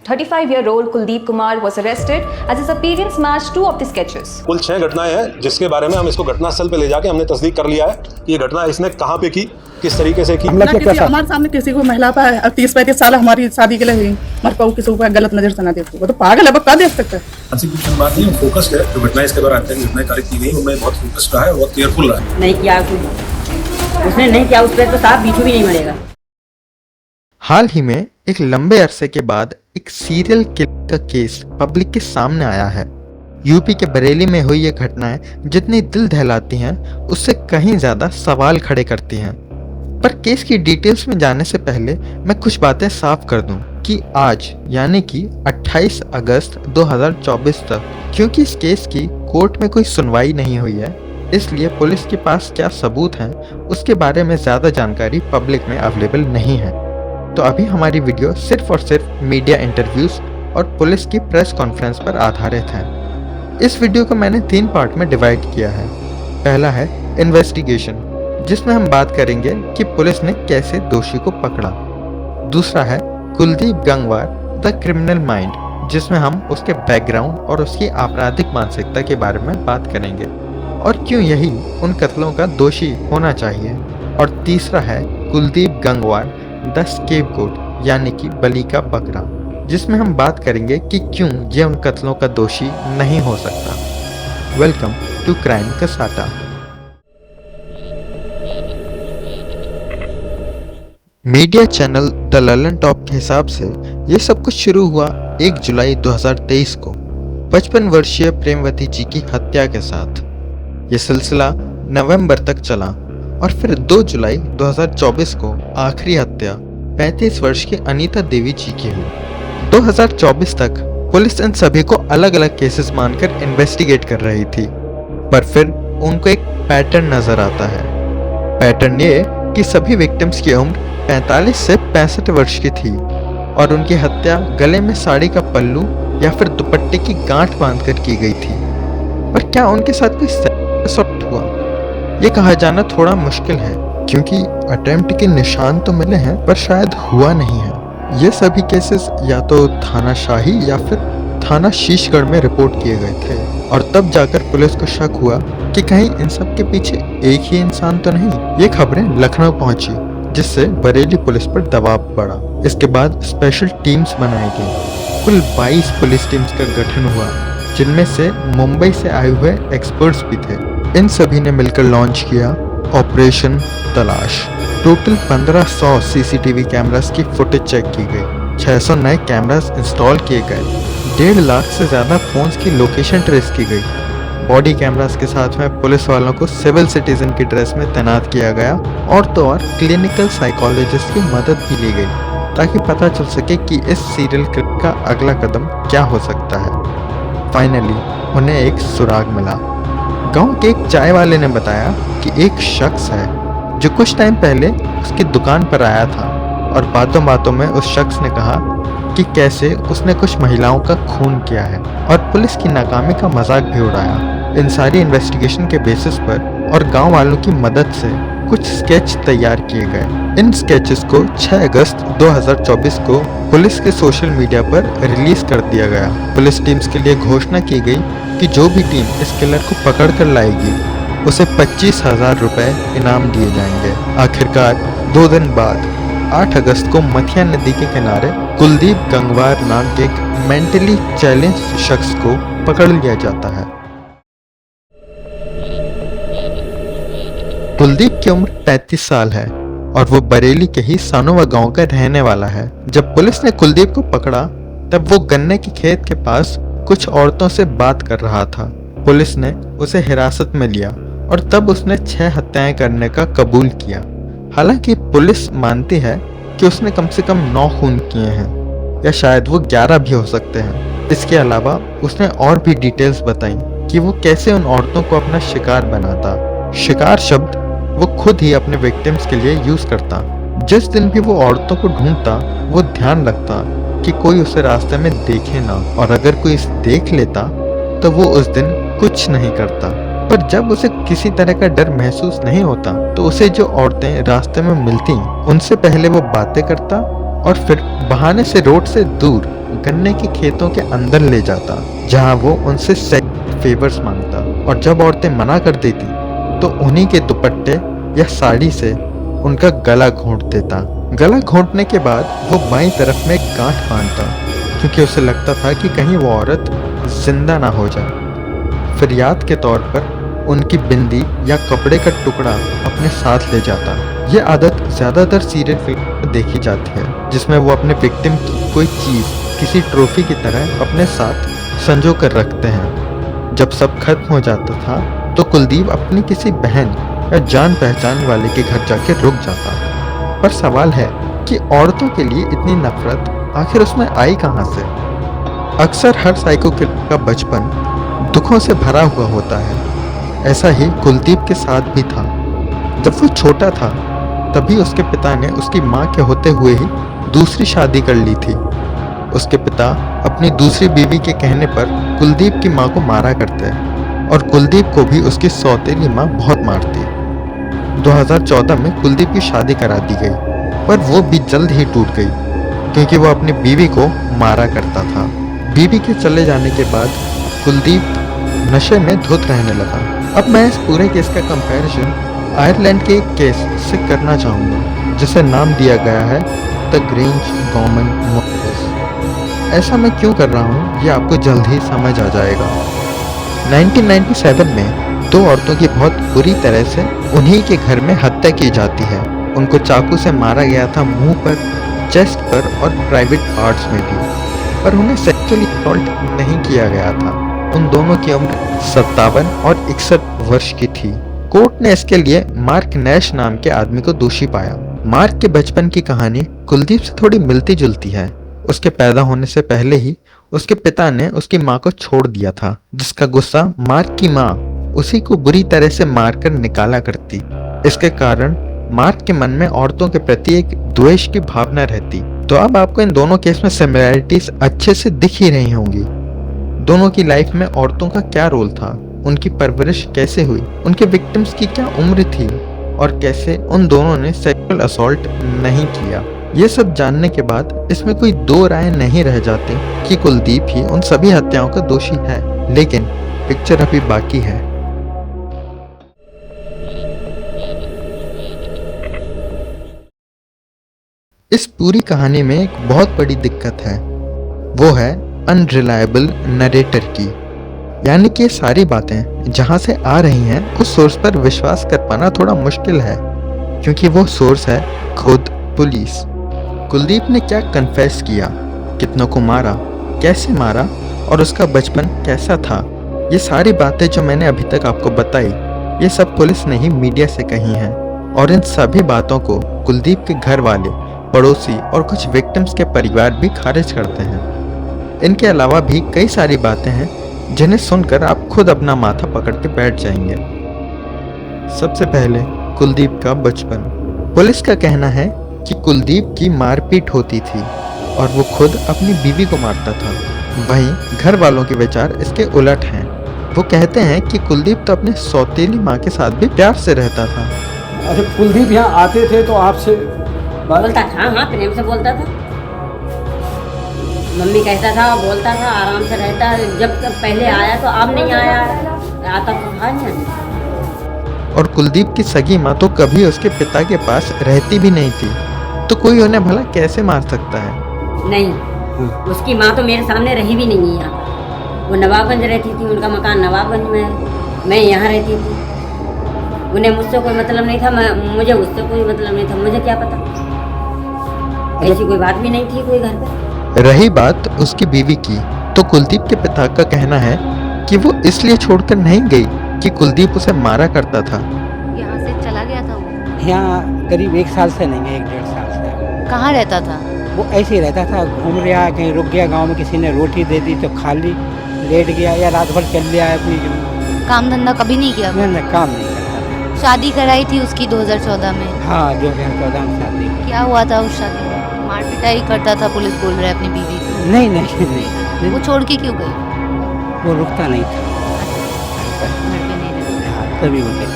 35-year-old Kuldeep Kumar was arrested as his appearance matched two of the sketches. कुल 6 घटनाएं हैं जिसके बारे में हम इसको घटनास्थल पे ले जाके हमने तस्दीक कर लिया है कि ये घटना इसने कहाँ पे की, किस तरीके से की। हमारे सामने किसी को महिला पर 30-35 साल हमारी शादी के लिए हुई, हमारे पाऊ किसी को गलत नजर से ना देखो, वो तो पागल है, वो क्या देख सकता है। ऐसी कुछ बात नहीं, फोकस्ड है। जो घटना इसके दौरान घटनाएं कार्य की गई उनमें बहुत फोकस्ड रहा है, बहुत केयरफुल रहा है। नहीं किया उसने नहीं किया, उस पर तो साफ बीचू भी नहीं मिलेगा। हाल ही में एक लंबे अरसे के बाद एक सीरियल किलर का केस पब्लिक के सामने आया है। यूपी के बरेली में हुई ये घटनाएं जितनी दिल दहलाती हैं उससे कहीं ज्यादा सवाल खड़े करती हैं। पर केस की डिटेल्स में जाने से पहले मैं कुछ बातें साफ कर दूं कि आज यानी कि 28 अगस्त 2024 तक, क्योंकि इस केस की कोर्ट में कोई सुनवाई नहीं हुई है, इसलिए पुलिस के पास क्या सबूत हैं उसके बारे में ज्यादा जानकारी पब्लिक में अवेलेबल नहीं है। तो अभी हमारी वीडियो सिर्फ और सिर्फ मीडिया इंटरव्यूज और पुलिस की प्रेस कॉन्फ्रेंस पर आधारित है। इस वीडियो को मैंने 3 पार्ट में डिवाइड किया है। पहला है इन्वेस्टिगेशन, जिसमें हम बात करेंगे कि पुलिस ने कैसे दोषी को पकड़ा। दूसरा है Kuldeep Gangwar the criminal mind, जिसमें हम उसके बैकग्राउंड और उसकी आपराधिक मानसिकता के बारे में बात करेंगे और क्यों यही उन कत्लों का दोषी होना चाहिए। और तीसरा है कुलदीप गंगवार द स्केपगोट यानी कि बलि का बकरा, जिसमें हम बात करेंगे कि क्यों ये उन कत्लों का दोषी नहीं हो सकता। वेलकम टू क्राइम कसाटा। Media channel the Lallantop के हिसाब से ये सब कुछ शुरू हुआ 1 जुलाई 2023 को 55 वर्षीय प्रेमवती जी की हत्या के साथ। ये सिलसिला नवंबर तक चला और फिर 2 जुलाई 2024 को आखिरी हत्या 35 वर्ष की अनीता देवी जी की हुई। 2024 तक पुलिस इन सभी को अलग अलग केसेस मानकर इन्वेस्टिगेट कर रही थी, पर फिर उनको एक पैटर्न नजर आता है। पैटर्न ये कि सभी विक्टिम्स की उम्र 45 से 65 वर्ष की थी और उनकी हत्या गले में साड़ी का पल्लू या फिर दुपट्टे की गांठ बांधकर की गई थी। पर क्या उनके साथ कोई असॉल्ट हुआ? ये कहा जाना थोड़ा मुश्किल है, क्योंकि अटेम्प्ट के निशान तो मिले हैं पर शायद हुआ नहीं है। ये सभी केसेस या तो थाना शाही या फिर थाना शीशगढ़ में रिपोर्ट किए गए थे और तब जाकर पुलिस को शक हुआ कि कहीं इन सब के पीछे एक ही इंसान तो नहीं। ये खबरें लखनऊ पहुंची, जिससे बरेली पुलिस पर दबाव बढ़ा। इसके बाद स्पेशल टीम्स बनाई गई। कुल 22 पुलिस टीम्स का गठन हुआ, जिनमें से मुंबई से आए हुए एक्सपर्ट्स भी थे। इन सभी ने मिलकर लॉन्च किया ऑपरेशन तलाश। टोटल 1500 सीसीटीवी कैमरास की फुटेज चेक की गई, 600 नए कैमरास इंस्टॉल किए गए, 1.5 लाख से ज़्यादा फोन्स की लोकेशन ट्रेस की गई। बॉडी कैमरास के साथ में पुलिस वालों को सिविल सिटीजन की ड्रेस में तैनात किया गया और तो और क्लिनिकल साइकोलॉजिस्ट की मदद भी ली गई, ताकि पता चल सके कि इस सीरियल किलर का अगला कदम क्या हो सकता है। फाइनली उन्हें एक सुराग मिला। गांव के एक चाय वाले ने बताया कि एक शख्स है जो कुछ टाइम पहले उसकी दुकान पर आया था और बातों बातों में उस शख्स ने कहा कि कैसे उसने कुछ महिलाओं का खून किया है और पुलिस की नाकामी का मजाक भी उड़ाया। इन सारी इन्वेस्टिगेशन के बेसिस पर और गांव वालों की मदद से कुछ स्केच तैयार किए गए। इन स्केचेस को 6 अगस्त 2024 को पुलिस के सोशल मीडिया पर रिलीज कर दिया गया। पुलिस टीम्स के लिए घोषणा की गई कि जो भी टीम इस किलर को पकड़ कर लाएगी उसे 25,000 रुपए इनाम दिए जाएंगे। आखिरकार 2 दिन बाद 8 अगस्त को मथिया नदी के किनारे कुलदीप गंगवार नाम के एक मेंटली चैलेंज शख्स को पकड़ लिया जाता है। कुलदीप की उम्र 35 साल है और वो बरेली के ही सानोवा गांव का रहने वाला है। जब पुलिस ने कुलदीप को पकड़ा तब वो गन्ने के खेत के पास कुछ औरतों से बात कर रहा था। पुलिस ने उसे हिरासत में लिया और तब उसने 6 हत्याएं करने का कबूल किया। हालांकि पुलिस मानती है कि उसने कम से कम 9 खून किए हैं या शायद वो 11 भी हो सकते हैं। इसके अलावा उसने और भी डिटेल्स बताई कि वो कैसे उन औरतों को अपना शिकार बनाता। शिकार शब्द वो खुद ही अपने विक्टिम्स के लिए यूज करता। जिस दिन भी वो औरतों को ढूंढता वो ध्यान रखता कि कोई उसे रास्ते में देखे ना, और अगर कोई देख लेता तो वो उस दिन कुछ नहीं करता। पर जब उसे किसी तरह का डर महसूस नहीं होता तो उसे जो औरतें रास्ते में मिलती उनसे पहले वो बातें करता और फिर बहाने से रोड से दूर गन्ने के खेतों के अंदर ले जाता, जहां वो उनसे सेक्स फेवर्स मांगता। और जब औरतें मना कर देती तो उन्हीं के दुपट्टे या साड़ी से उनका गला घोंट देता। गला घोंटने के बाद वो बाईं तरफ में गांठ बांधता, क्योंकि उसे लगता था कि कहीं वो औरत जिंदा ना हो जाए। फरियाद के तौर पर उनकी बिंदी या कपड़े का टुकड़ा अपने साथ ले जाता। ये आदत ज़्यादातर सीरियल फिल्म में देखी जाती है, जिसमें वो अपने विक्टिम की कोई चीज़ किसी ट्रॉफी की तरह अपने साथ संजो कर रखते हैं। जब सब खत्म हो जाता था तो कुलदीप अपनी किसी बहन या जान पहचान वाले के घर जाके रुक जाता। पर सवाल है कि औरतों के लिए इतनी नफरत आखिर उसमें आई कहाँ से? अक्सर हर साइको किलर का बचपन दुखों से भरा हुआ होता है। ऐसा ही कुलदीप के साथ भी था। जब वो छोटा था तभी उसके पिता ने उसकी माँ के होते हुए ही दूसरी शादी कर ली थी। उसके पिता अपनी दूसरी बीवी के कहने पर कुलदीप की माँ को मारा करते और कुलदीप को भी उसकी सौतेली माँ बहुत मारती। 2014 में कुलदीप की शादी करा दी गई, पर वो भी जल्द ही टूट गई क्योंकि वो अपनी बीवी को मारा करता था। बीवी के चले जाने के बाद कुलदीप नशे में धुत रहने लगा। अब मैं इस पूरे केस का कंपैरिजन आयरलैंड के एक केस से करना चाहूँगा, जिसे नाम दिया गया है द ग्रेंज गवर्नमेंट मर्डर्स। ऐसा मैं क्यों कर रहा हूँ ये आपको जल्द ही समझ आ जाएगा। 1997 में दो औरतों की बहुत बुरी तरह से उन्हीं के घर में हत्या की जाती है। उनको चाकू से मारा गया था मुंह पर, चेस्ट पर और प्राइवेट पार्ट्स में भी, पर उन्हें सेक्सुअली असॉल्ट नहीं किया गया था। उन दोनों की उम्र 57 और 61 वर्ष की थी। कोर्ट ने इसके लिए मार्क नैश नाम के आदमी को दोषी पाया। मार्क के बचपन की कहानी कुलदीप से थोड़ी मिलती जुलती है। उसके पैदा होने से पहले ही उसके पिता ने उसकी माँ को छोड़ दिया था, जिसका गुस्सा मार्क की माँ उसी को बुरी तरह से मारकर निकाला करती। इसके कारण मार्क के मन में औरतों के प्रति एक द्वेष की भावना रहती। तो अब आपको इन दोनों केस में सिमिलैरिटीज अच्छे से दिख ही रही होंगी। दोनों की लाइफ में औरतों का क्या रोल था, उनकी परवरिश कैसे हुई, उनके विक्टिम्स की क्या उम्र थी और कैसे उन दोनों ने सेक्सुअल असॉल्ट नहीं किया। ये सब जानने के बाद इसमें कोई दो राय नहीं रह जाती कि कुलदीप ही उन सभी हत्याओं का दोषी है। लेकिन पिक्चर अभी बाकी है। इस पूरी कहानी में एक बहुत बड़ी दिक्कत है, वो है अनरिलायबल नरेटर की। यानी कि ये सारी बातें जहां से आ रही हैं उस सोर्स पर विश्वास कर पाना थोड़ा मुश्किल है, क्योंकि वो सोर्स है खुद पुलिस। कुलदीप ने क्या कन्फेस किया, कितनों को मारा, कैसे मारा और उसका बचपन कैसा था, ये सारी बातें जो मैंने अभी तक आपको बताई, ये सब पुलिस ने ही मीडिया से कही हैं। और इन सभी बातों को कुलदीप के घर वाले, पड़ोसी और कुछ विक्टिम्स के परिवार भी खारिज करते हैं। इनके अलावा भी कई सारी बातें हैं जिन्हें सुनकर आप खुद अपना माथा पकड़ के बैठ जाएंगे। सबसे पहले कुलदीप का बचपन। पुलिस का कहना है कि कुलदीप की मारपीट होती थी और वो खुद अपनी बीवी को मारता था। वहीं घर वालों के विचार इसके उलट हैं। वो कहते हैं कि कुलदीप तो अपने सौतेली माँ के साथ भी प्यार से रहता था। अच्छा, कुलदीप यहाँ आते थे तो आपसे बोलता था, हाँ प्रेम से बोलता था। मम्मी कहता था, बोलता था, आराम से रहता। जब पहले आया तो अब नहीं आया, आता तो था नहीं। और कुलदीप की सगी माँ तो कभी उसके पिता के पास रहती भी नहीं थी, तो कोई उन्हें भला कैसे मार सकता है? नहीं, उसकी माँ तो मेरे सामने रही भी नहीं है यहाँ। वो नवाबगंज रहती थी, उनका मकान नवाबगंज में है, मैं यहाँ रहती थी। उन्हें मुझसे कोई मतलब नहीं था, मुझे उससे कोई मतलब नहीं था। मुझे क्या पता, ऐसी कोई बात भी नहीं थी कोई घर पे। रही बात उसकी बीवी की, तो कुलदीप के पिता का कहना है कि वो इसलिए छोड़कर नहीं गई कि कुलदीप उसे मारा करता था। यहाँ से चला गया था वो? यहाँ करीब 1 साल से नहीं है, 1-1.5 साल से। कहाँ रहता था वो? ऐसे ही रहता था, घूम रहा, कहीं रुक गया, गांव में किसी ने रोटी दे दी तो खा ली, लेट गया या रात भर चल लिया अपनी। काम धंधा कभी नहीं किया? नहीं, काम नहीं करता। शादी कराई थी उसकी 2014 में? हाँ, 2014 में शादी। क्या हुआ था उस शादी में? मार पिटाई करता था, पुलिस बोल रहा है अपनी बीवी को। नहीं। वो छोड़ के क्यों गई? वो रुकता नहीं था,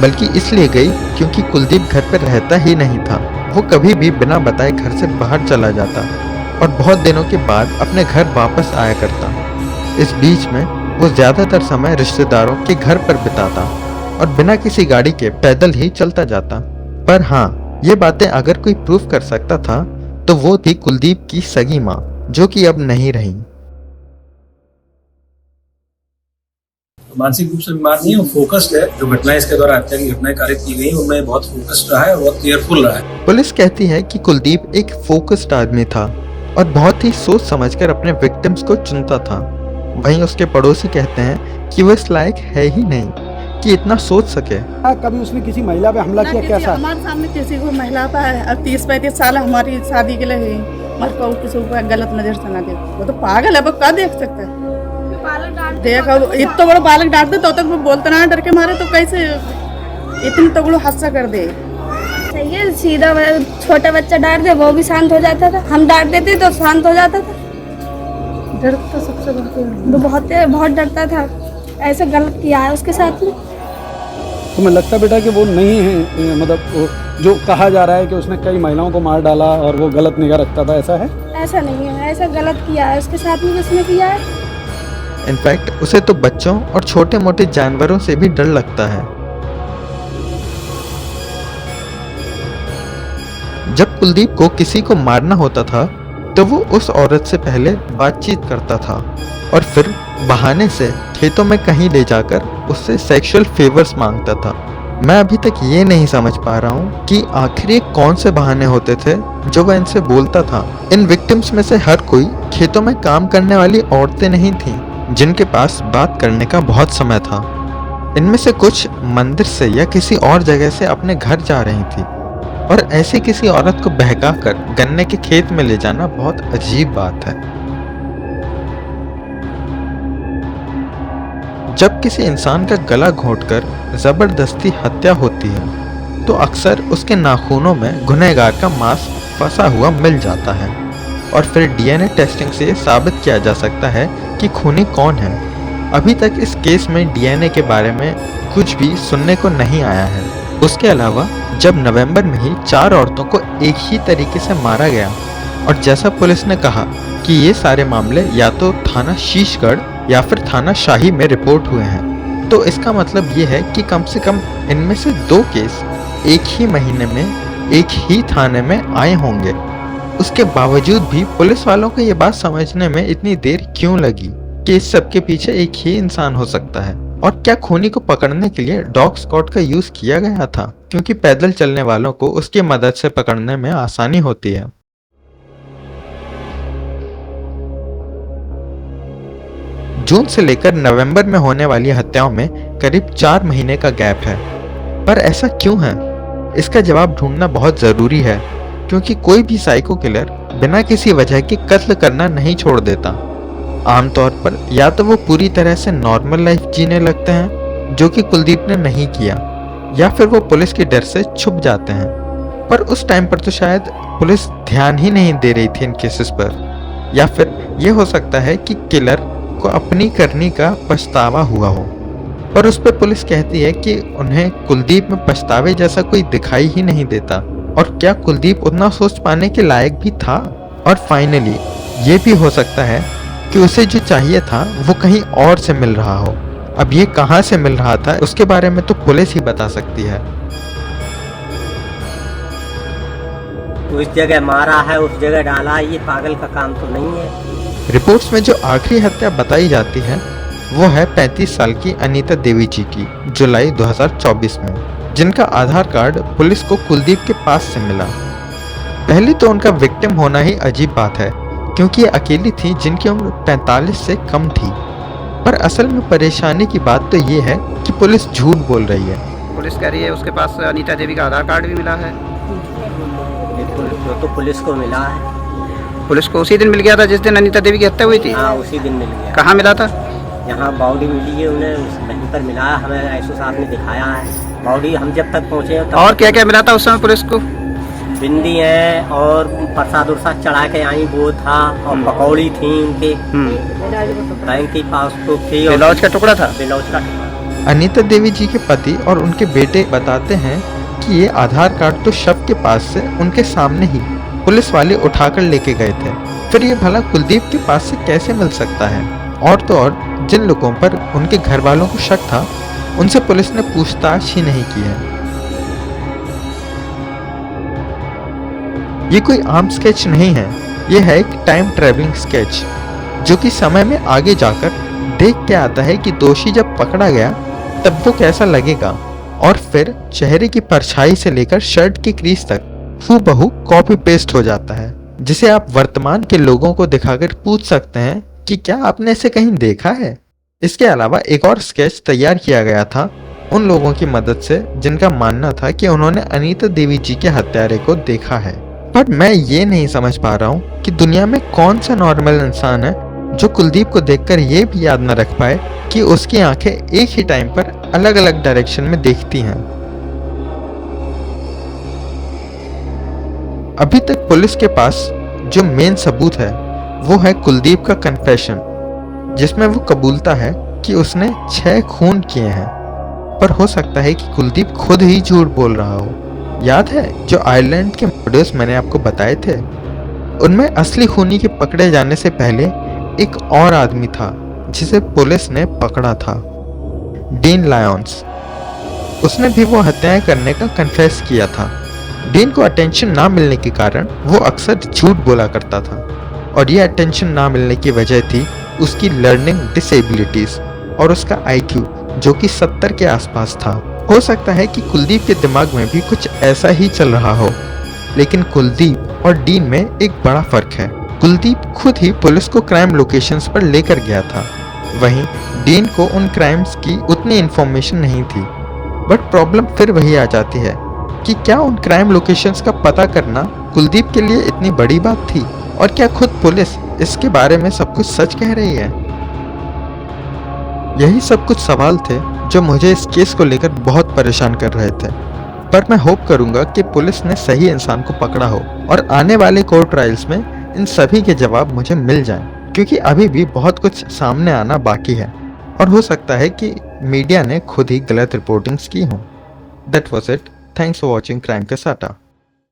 बल्कि इसलिए गई क्योंकि कुलदीप घर पर रहता ही नहीं था। वो कभी भी बिना बताए घर से बाहर चला जाता और बहुत दिनों के बाद अपने घर वापस आया करता। इस बीच में वो ज्यादातर समय रिश्तेदारों के घर पर बिताता और बिना किसी गाड़ी के पैदल ही चलता जाता। पर हाँ, ये बातें अगर कोई प्रूफ कर सकता था तो वो थी कुलदीप की सगी माँ, जो कि अब नहीं रही। मानसिक रूप से बीमार नहीं है, वो फोकस्ड है। जो घटनाएं इसके द्वारा हत्या की घटनाएं कारित की गई उनमें बहुत फोकस्ड रहा है, बहुत केयरफुल रहा है। पुलिस कहती है कि कुलदीप एक फोकस्ड आदमी था और बहुत ही सोच समझकर अपने विक्टिम्स को चुनता था। वहीं उसके पड़ोसी कहते हैं कि वो इस लायक है ही नहीं कि इतना सोच सके। कभी उसने किसी महिला पे हमला किया कैसा? हमारे सामने किसी को महिला पर 30-35 साल हमारी शादी के लिए हुई, मर को किसी को गलत नजर से ना देखो। वो तो पागल है, वो क्या देख सकता है? देखो इतना बड़ा बालक डांटते तो तक वो बोलते ना डर के मारे, तो कैसे इतनी तगड़ो हादसा कर दे। सही है, सीधा छोटा बच्चा डांट दे वो भी शांत हो जाता था, हम डांट देते तो शांत हो जाता था। डरता सबसे बहुत डरता था, ऐसा गलत किया है उसके साथ में। तुम्हें लगता है बेटा कि वो नहीं है, मतलब जो कहा जा रहा है कि उसने कई महिलाओं को मार डाला और वो गलत निगाह रखता था, ऐसा है? ऐसा नहीं है, ऐसा गलत किया है उसके साथ में किसने किया है। इनफैक्ट उसे तो बच्चों और छोटे मोटे जानवरों से भी डर लगता है। जब कुलदीप को किसी को मारना होता था तो वो उस औरत से पहले बातचीत करता था और फिर बहाने से खेतों में कहीं ले जाकर उससे सेक्सुअल फेवर्स मांगता था। मैं अभी तक ये नहीं समझ पा रहा हूँ कि आखिर ये कौन से बहाने होते थे जो वह इनसे बोलता था। इन विक्टिम्स में से हर कोई खेतों में काम करने वाली औरतें नहीं थीं जिनके पास बात करने का बहुत समय था। इनमें से कुछ मंदिर से या किसी और जगह से अपने घर जा रही थी और ऐसी किसी औरत को बहकाकर गन्ने के खेत में ले जाना बहुत अजीब बात है। जब किसी इंसान का गला घोंटकर जबरदस्ती हत्या होती है तो अक्सर उसके नाखूनों में गुनहगार का मांस फंसा हुआ मिल जाता है और फिर डीएनए टेस्टिंग से साबित किया जा सकता है कि खूनी कौन है। अभी तक इस केस में डीएनए के बारे में कुछ भी सुनने को नहीं आया है। उसके अलावा जब नवंबर में ही 4 औरतों को एक ही तरीके से मारा गया और जैसा पुलिस ने कहा कि ये सारे मामले या तो थाना शीशगढ़ या फिर थाना शाही में रिपोर्ट हुए हैं, तो इसका मतलब ये है कि कम से कम इनमें से 2 केस एक ही महीने में एक ही थाने में आए होंगे। उसके बावजूद भी पुलिस वालों को ये बात समझने में इतनी देर क्यों लगी कि इस सब के पीछे एक ही इंसान हो सकता है। और क्या खूनी को पकड़ने के लिए डॉग स्क्वाड का यूज किया गया था, क्योंकि पैदल चलने वालों को उसकी मदद से पकड़ने में आसानी होती है। जून से लेकर नवंबर में होने वाली हत्याओं में करीब 4 महीने का गैप है। पर ऐसा क्यों है? इसका जवाब ढूंढना बहुत जरूरी है, क्योंकि कोई भी साइको किलर बिना किसी वजह के कत्ल करना नहीं छोड़ देता। आमतौर पर या तो वो पूरी तरह से नॉर्मल लाइफ जीने लगते हैं, जो कि कुलदीप ने नहीं किया, या फिर वो पुलिस के डर से छुप जाते हैं। पर उस टाइम पर तो शायद पुलिस ध्यान ही नहीं दे रही थी इन केसेस पर, या फिर ये हो सकता है कि किलर को अपनी करनी का पछतावा हुआ हो। पर उस पर पुलिस कहती है कि उन्हें कुलदीप में पछतावे जैसा कोई दिखाई ही नहीं देता। और क्या कुलदीप उतना सोच पाने के लायक भी था? और फाइनली ये भी हो सकता है कि उसे जो चाहिए था वो कहीं और से मिल रहा हो। अब ये कहाँ से मिल रहा था उसके बारे में तो पुलिस ही बता सकती है। उस जगह मारा है, उस जगह डाला है, ये पागल का काम तो नहीं है। रिपोर्ट्स में जो आखिरी हत्या बताई जाती है वो है 35 साल की अनीता देवी जी की, जुलाई 2024 में, जिनका आधार कार्ड पुलिस को कुलदीप के पास से मिला। पहले तो उनका विक्टिम होना ही अजीब बात है, क्योंकि ये अकेली थी जिनकी उम्र 45 से कम थी। पर असल में परेशानी की बात तो ये है कि पुलिस झूठ बोल रही है। पुलिस कह रही है उसके पास अनीता देवी का आधार कार्ड भी मिला है। तो पुलिस को मिला है। पुलिस को उसी दिन मिल गया था जिस दिन अनीता देवी की हत्या हुई थी? हाँ, उसी दिन मिल गया। कहाँ मिला था? यहाँ बॉडी मिली है उन्हें, वहीं पर मिला। हमें ऐसो साहब ने दिखाया है बॉडी। हम जब तक पहुँचे और क्या क्या मिला था उस समय पुलिस को? बिंदी है और प्रसाद उरसाद चढ़ा के आई वो था, और पकौड़ी थी उनके, बैंक की पासबुक थी, और ब्लाउज का टुकड़ा था। ब्लाउज का टुकड़ा। अनीता देवी जी के पति और उनके बेटे बताते हैं कि क्योंकि ये आधार कार्ड तो शव के पास से उनके सामने ही पुलिस वाले उठाकर लेके गए थे। फिर ये भला कुलदीप के पास से कैसे मिल सकता है? और तो और जिन लोगों पर उनके घर वालों को शक था उनसे पुलिस ने पूछताछ ही नहीं की है। ये कोई आम स्केच नहीं है, ये है एक टाइम ट्रेवलिंग स्केच जो कि समय में आगे जाकर देख के आता है कि दोषी जब पकड़ा गया तब वो कैसा लगेगा, और फिर चेहरे की परछाई से लेकर शर्ट की क्रीज तक हूबहू कॉपी पेस्ट हो जाता है, जिसे आप वर्तमान के लोगों को दिखाकर पूछ सकते हैं कि क्या आपने इसे कहीं देखा है। इसके अलावा एक और स्केच तैयार किया गया था उन लोगों की मदद से जिनका मानना था कि उन्होंने अनीता देवी जी के हत्यारे को देखा है। पर मैं ये नहीं समझ पा रहा हूँ कि दुनिया में कौन सा नॉर्मल इंसान है जो कुलदीप को देखकर ये भी याद न रख पाए कि उसकी आंखें एक ही टाइम पर अलग अलग डायरेक्शन में देखती हैं। अभी तक पुलिस के पास जो मेन सबूत है वो है कुलदीप का कन्फेशन, जिसमें वो कबूलता है कि उसने 6 खून किए हैं। पर हो सकता है कि कुलदीप खुद ही झूठ बोल रहा हो। याद है जो आयरलैंड के वीडियोस मैंने आपको बताए थे, उनमें असली खूनी के पकड़े जाने से पहले एक और आदमी था जिसे पुलिस ने पकड़ा था, डीन लायंस। उसने भी वो हत्याएं करने का कन्फेस किया था। डीन को अटेंशन ना मिलने के कारण वो अक्सर झूठ बोला करता था, और ये अटेंशन ना मिलने की वजह थी उसकी लर्निंग डिसेबिलिटीज और उसका IQ जो कि 70 के आसपास था। हो सकता है कि कुलदीप के दिमाग में भी कुछ ऐसा ही चल रहा हो, लेकिन कुलदीप और डीन में एक बड़ा फर्क है। कुलदीप खुद ही पुलिस को क्राइम लोकेशंस पर लेकर गया था, वहीं डीन को उन क्राइम्स की उतनी इन्फॉर्मेशन नहीं थी। बट प्रॉब्लम फिर वही आ जाती है कि क्या उन क्राइम लोकेशंस का पता करना कुलदीप के लिए इतनी बड़ी बात थी, और क्या खुद पुलिस इसके बारे में सब कुछ सच कह रही है? यही सब कुछ सवाल थे जो मुझे इस केस को लेकर बहुत परेशान कर रहे थे। पर मैं होप करूंगा कि पुलिस ने सही इंसान को पकड़ा हो और आने वाले कोर्ट ट्रायल्स में इन सभी के जवाब मुझे मिल जाएं, क्योंकि अभी भी बहुत कुछ सामने आना बाकी है, और हो सकता है कि मीडिया ने खुद ही गलत रिपोर्टिंग्स की हों। That was it. Thanks for watching crime कैसाटा।